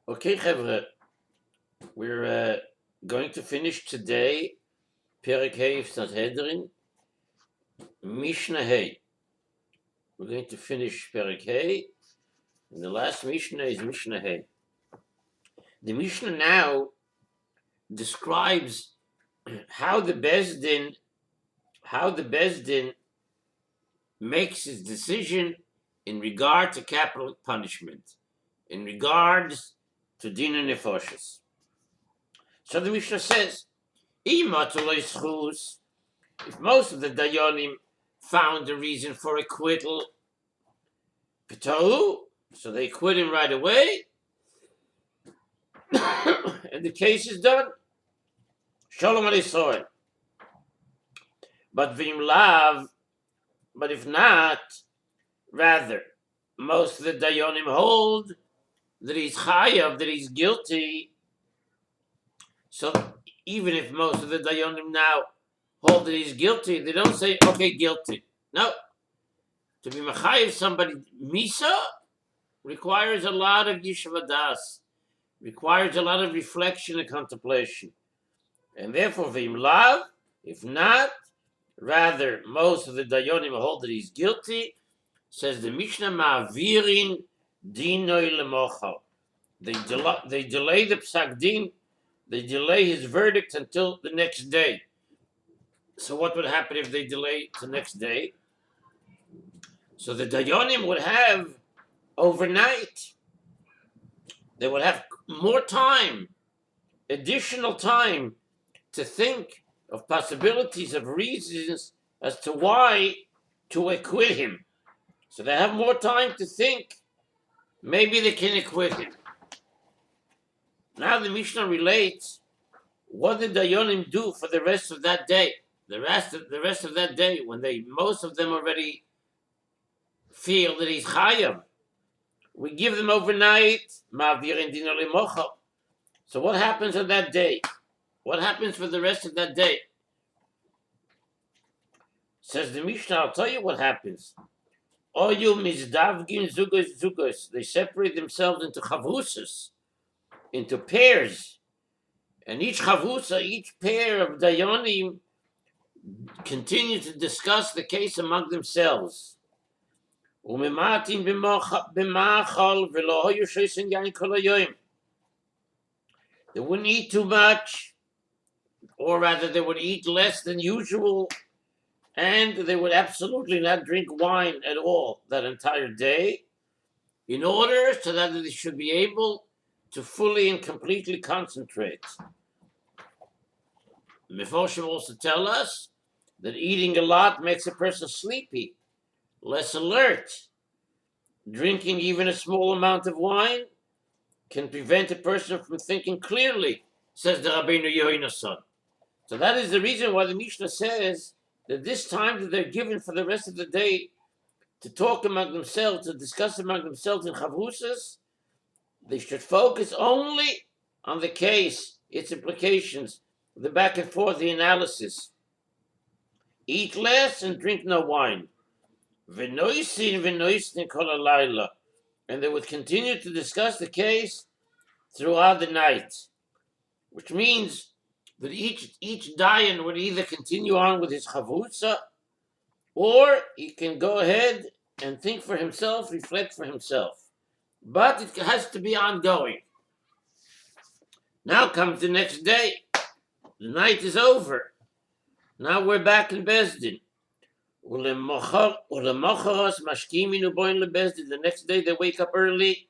Okay, Chevra, we're going to finish today Perek Hey of Sanhedrin, Mishnah Hey. We're going to finish Perek Hey, and the last Mishnah is Mishnah Hey. The Mishnah now describes how the Bezdin makes his decision in regard to capital punishment, in regards to Dina Nefoshes. So the Mishnah says, if most of the Dayanim found a reason for acquittal, so they acquit him right away, and the case is done. Shalom Aleichem. But Vim Lav, but if not, rather, most of the Dayanim hold that he's chayav, that he's guilty. So even if most of the Dayanim now hold that he's guilty, they don't say, okay, guilty. No. To be mechayev somebody misa requires a lot of yeshiva das, requires a lot of reflection and contemplation. And therefore, v'im lav, if not, rather, most of the Dayanim hold that he's guilty, says the Mishnah, ma'avirin dinoi lemocha. They delay the psak din, they delay his verdict until the next day. So what would happen if they delay to the next day? So the Dayanim would have overnight, they would have more time, additional time to think of possibilities, of reasons as to why to acquit him. So they have more time to think, maybe they can acquit him. Now the Mishnah relates, what did Dayanim do for the rest of that day? The rest of that day, when most of them already feel that he's chayav. We give them overnight, ma'avirin dina lemocha. So what happens on that day? What happens for the rest of that day? Says the Mishnah, I'll tell you what happens. Oyu mizdavgin zugos. They separate themselves into chavrusas, into pairs. And each chavrusa, each pair of dayanim, continue to discuss the case among themselves. They wouldn't eat too much, or rather they would eat less than usual, and they would absolutely not drink wine at all that entire day, in order so that they should be able to fully and completely concentrate. Mefoshim also tell us that eating a lot makes a person sleepy, less alert. Drinking even a small amount of wine can prevent a person from thinking clearly, says the Rabbeinu Yoinason. So that is the reason why the Mishnah says that this time that they're given for the rest of the day to talk among themselves, to discuss among themselves in chavrusas, they should focus only on the case, its implications, the back and forth, the analysis. Eat less and drink no wine. V'noisin kol halayla. And they would continue to discuss the case throughout the night, which means that each dayan would either continue on with his chavutza, or he can go ahead and think for himself, reflect for himself. But it has to be ongoing. Now comes the next day. The night is over. Now we're back in Bezdin. The next day they wake up early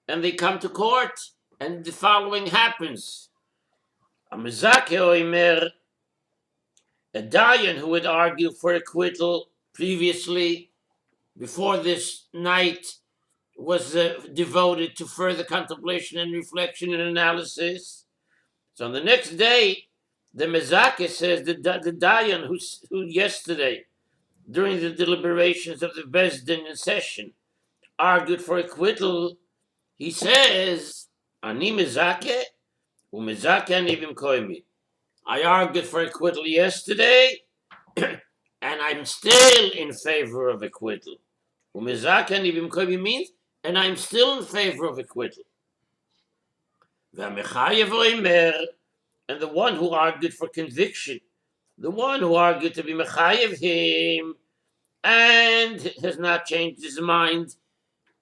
and they come to court, and the following happens. A dayan who would argue for acquittal previously, before this night was devoted to further contemplation and reflection and analysis. So on the next day, the mezakeh says the dayan who yesterday, during the deliberations of the Bezdin in session, argued for acquittal, he says, Ani mezakeh, u'mezakeh ani b'mkoimi. I argued for acquittal yesterday, and I'm still in favor of acquittal. U'mezakeh ani b'mkoimi means, and I'm still in favor of acquittal. V'amechayev oimer, and the one who argued for conviction, the one who argued to be mechayev him, and has not changed his mind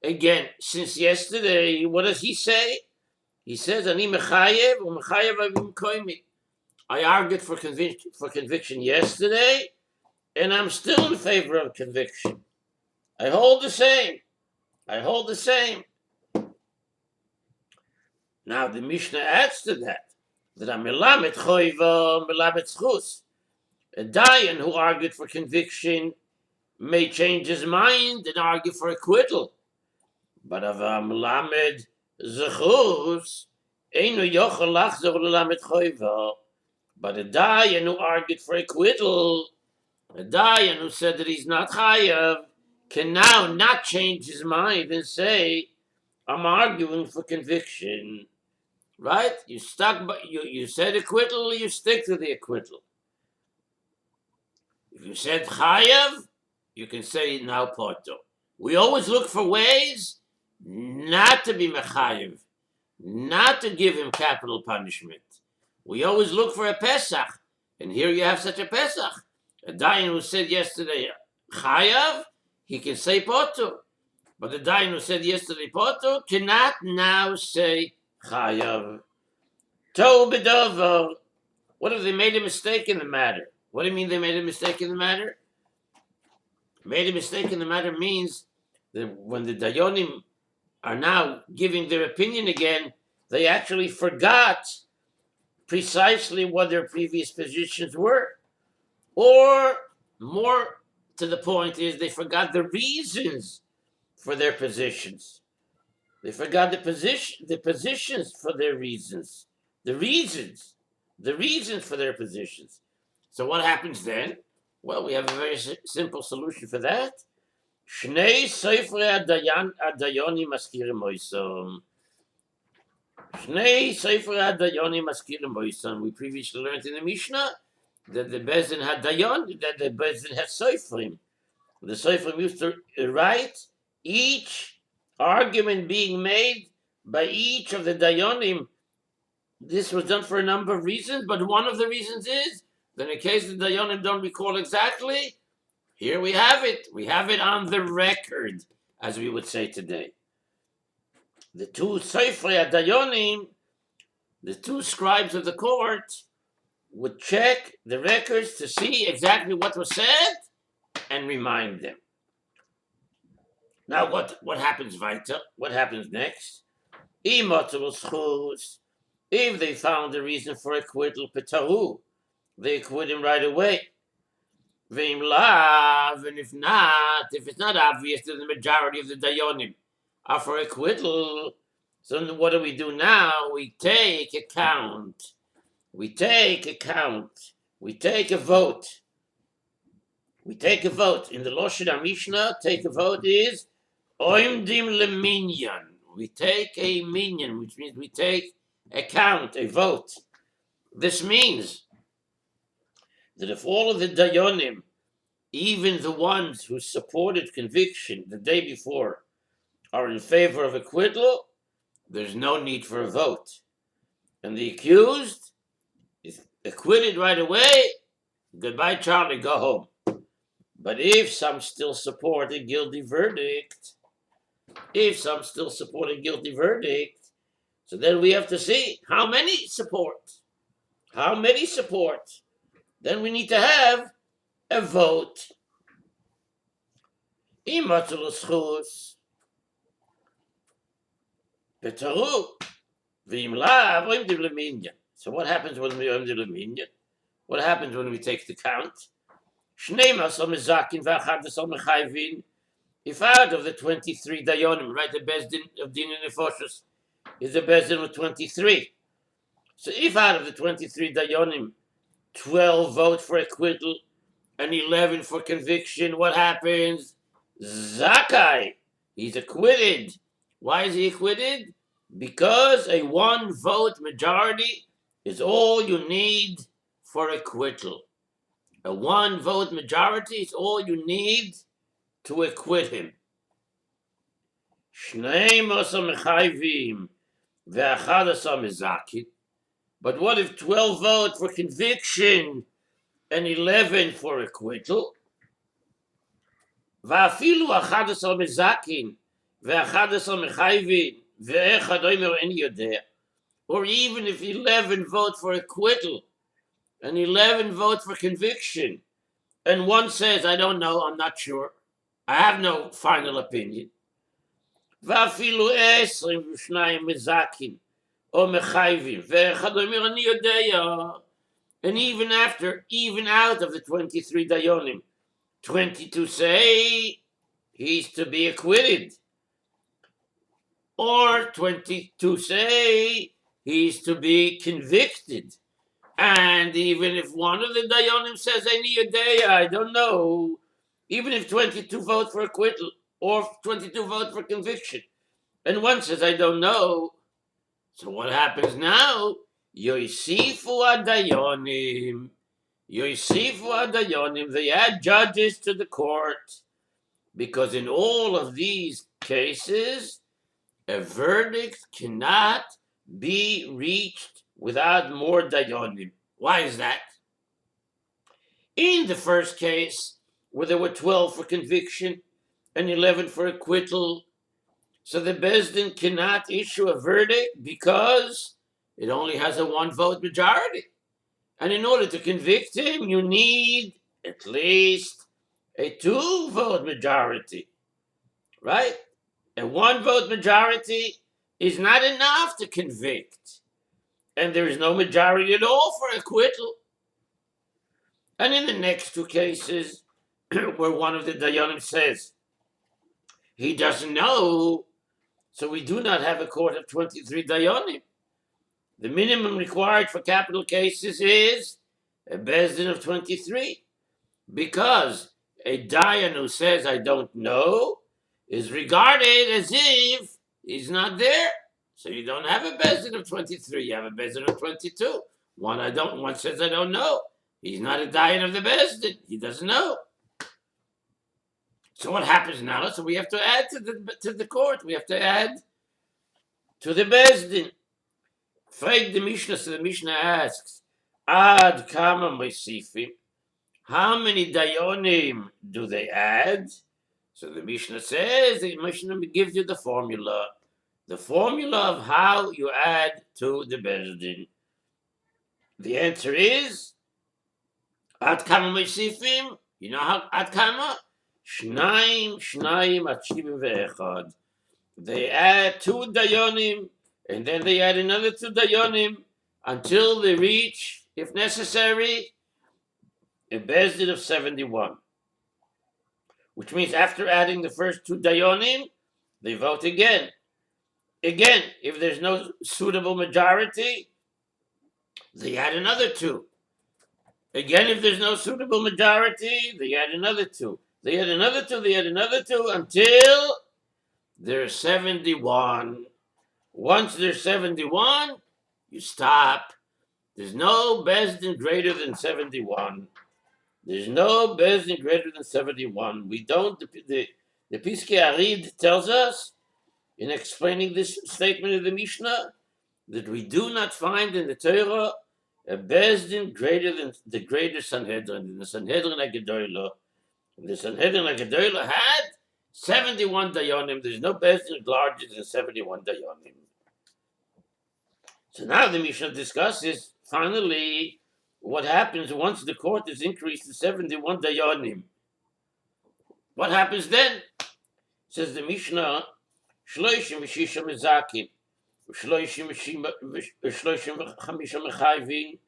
again since yesterday. What does he say? He says, "Ani mechayev or mechayev avim koimi." I argued for conviction yesterday, and I'm still in favor of conviction. I hold the same. I hold the same. Now the Mishnah adds to that a melamed choiva melamed schus. A dayan who argued for conviction may change his mind and argue for acquittal, but of a melamed zechus einu yochel lachzor lelamed choiva. But a dayan who argued for acquittal, a dayan who said that he's not chayav, can now not change his mind and say, "I'm arguing for conviction." Right? You stuck, but you said acquittal, you stick to the acquittal. If you said chayav, you can say now poto. We always look for ways not to be mechayev, not to give him capital punishment. We always look for a Pesach, and here you have such a Pesach. A dayan who said yesterday chayav, he can say poto, but the dayan who said yesterday poto cannot now say chayav. Toh bedover. What if they made a mistake in the matter? What do you mean they made a mistake in the matter? Made a mistake in the matter means that when the dayonim are now giving their opinion again, they actually forgot precisely what their previous positions were. Or more to the point is they forgot the reasons for their positions. They forgot the positions for their reasons. The reasons for their positions. So what happens then? Well, we have a very simple solution for that. Shnei seifrei adayoni maskirim oisom. Shnei seifrei adayoni maskirim oisom. We previously learned in the Mishnah that the Bezdin had dayon, that the Bezdin had seifrim. The seifrim used to write each argument being made by each of the dayonim. This was done for a number of reasons, but one of the reasons is that in case the dayonim don't recall exactly, here we have it. We have it on the record, as we would say today. The two seifrei dayonim, the two scribes of the court, would check the records to see exactly what was said and remind them. Now, what happens weiter? What happens next? If they found a reason for acquittal, petahu, they acquit him right away. Ve'im lav, and if it's not obvious to the majority of the dayonim are for acquittal, so what do we do now? We take account. We take a vote. In the Lashon HaMishnah, take a vote is oimdim leminyan. We take a minyan, which means we take account, a vote. This means that if all of the dayonim, even the ones who supported conviction the day before, are in favor of acquittal, there's no need for a vote. And the accused is acquitted right away. Goodbye, Charlie, go home. But if some still support a guilty verdict, so then we have to see how many support. Then we need to have a vote. So what happens when we What happens when we take the count? If out of the 23 dayonim, right, the Bezdin of Din and Nefoshes is a Bezdin with 23. So if out of the 23 dayonim, 12 vote for acquittal and 11 for conviction, what happens? Zakai, he's acquitted. Why is he acquitted? Because a one vote majority is all you need for acquittal. A one vote majority is all you need to acquit him. ve'achadasar mezakin. But what if 12 vote for conviction and 11 for acquittal? Va'afilu achadasar mezakin ve'achadasar mechayvin ve'echad omer en yodea. Or even if 11 vote for acquittal and 11 vote for conviction, and one says, I don't know, I'm not sure, I have no final opinion. ואפילו 22 מזכים או מחייבים, ואחד אומר אני יודע, and even out of the 23 dayonim, 22 say he's to be acquitted, or 22 say he's to be convicted. And even if one of the dayonim says any day, I don't know, even if 22 vote for acquittal or 22 vote for conviction, and one says I don't know, so what happens now? Yoisifu adayonim. They add judges to the court, because in all of these cases, a verdict cannot be reached without more dayonim. Why is that? In the first case, where there were 12 for conviction and 11 for acquittal, so the Bezdin cannot issue a verdict because it only has a 1-vote majority. And in order to convict him, you need at least a 2-vote majority, right? A 1-vote majority is not enough to convict. And there is no majority at all for acquittal. And in the next 2 cases, where one of the Dayanim says he doesn't know, so we do not have a court of 23 Dayanim. The minimum required for capital cases is a Bezdin of 23, because a Dayan who says I don't know is regarded as if he's not there. So you don't have a Bezdin of 23, you have a Bezdin of 22. One says I don't know. He's not a Dayan of the Bezdin. He doesn't know. So what happens now? So we have to add to the court. We have to add to the Bezdin. Frag the Mishnah. So the Mishnah asks, Ad kama moisifim? How many dayonim do they add? So the Mishnah says, the Mishnah gives you the formula of how you add to the Bezdin. The answer is, Ad kama moisifim? You know how ad kama? Shnayim ad shivim ve'echad. They add 2 dayonim, and then they add another 2 dayonim, until they reach, if necessary, a Bezdin of 71. Which means after adding the first 2 dayonim, they vote again. Again, if there's no suitable majority, they add another 2. Again, if there's no suitable majority, they add another 2. They add another 2, until there's 71. Once there's 71, you stop. There's no Bezdin greater than 71. There's no Bezdin greater than 71. We don't, the Piskei Arid tells us, in explaining this statement of the Mishnah, that we do not find in the Torah a Bezdin greater than the greater Sanhedrin. In the Sanhedrin HaGedolah, the Sanhedrin HaGedolah had 71 dayonim. There's no Bezdin larger than 71 dayonim. So now the Mishnah discusses, finally, what happens once the court is increased to 71 dayonim. What happens then? Says the Mishnah, Shloishim v'shisha mezakim, Shloishim v'chamisha mechayvin.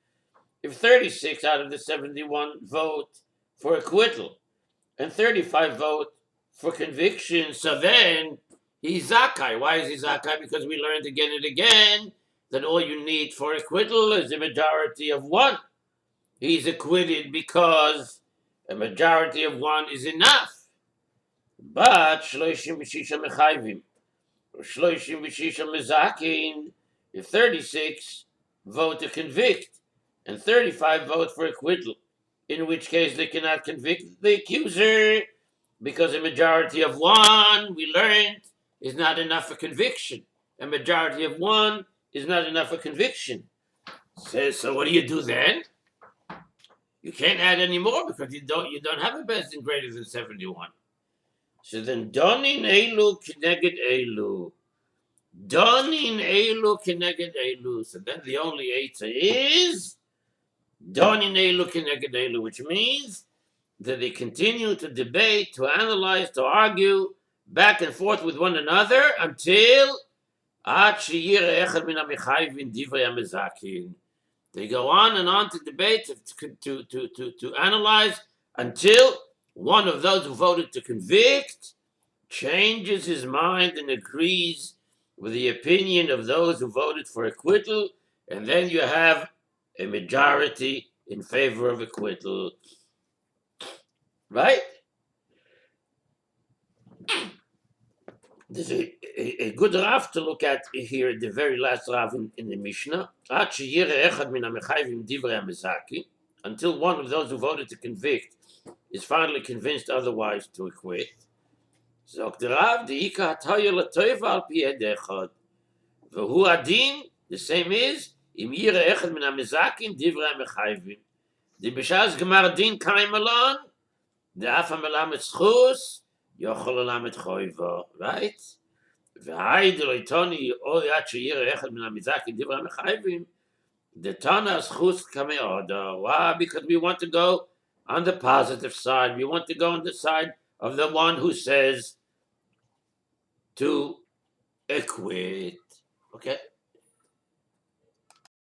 If 36 out of the 71 vote for acquittal, and 35 vote for conviction, so then he's Zakai. Why is he Zakai? Because we learned again and again that all you need for acquittal is a majority of 1. He's acquitted because a majority of 1 is enough. But Shloishim v'shisha mechayvim, or Shloishim v'shisha mezakin, if 36 vote to convict and 35 vote for acquittal, in which case they cannot convict the accuser, because a majority of 1, we learned, is not enough for conviction. A majority of 1 is not enough for conviction. Says, so what do you do then? You can't add any more because you don't have a bezin greater than 71. So then donin elu kineged elu. Donin elu kineged elu. So then the only answer is donin elu kineged elu, which means that they continue to debate, to analyze, to argue back and forth with one another until they go on and on to debate, to analyze until one of those who voted to convict changes his mind and agrees with the opinion of those who voted for acquittal, and then you have a majority in favor of acquittal. Right? There's a good Rav to look at here, the very last Rav in the Mishnah. Until one of those who voted to convict is finally convinced otherwise to acquit. So the Rav, the Ika Hataya Latoiv al Pi Echad. V'hu Adin, the same is, Im Yira Echad Min HaMezakim Divrei HaMechayvim. The B'shaz Gemar Din Kaim Alon, the Afa Melamed Schus, Yochol Alamed Choiva, right? והי דלויתוני או יד שירא אחד מן המזקים דברי המחייבים, the Tana schus kameoda. Why? Because we want to go on the positive side. We want to go on the side of the one who says to acquit. Okay?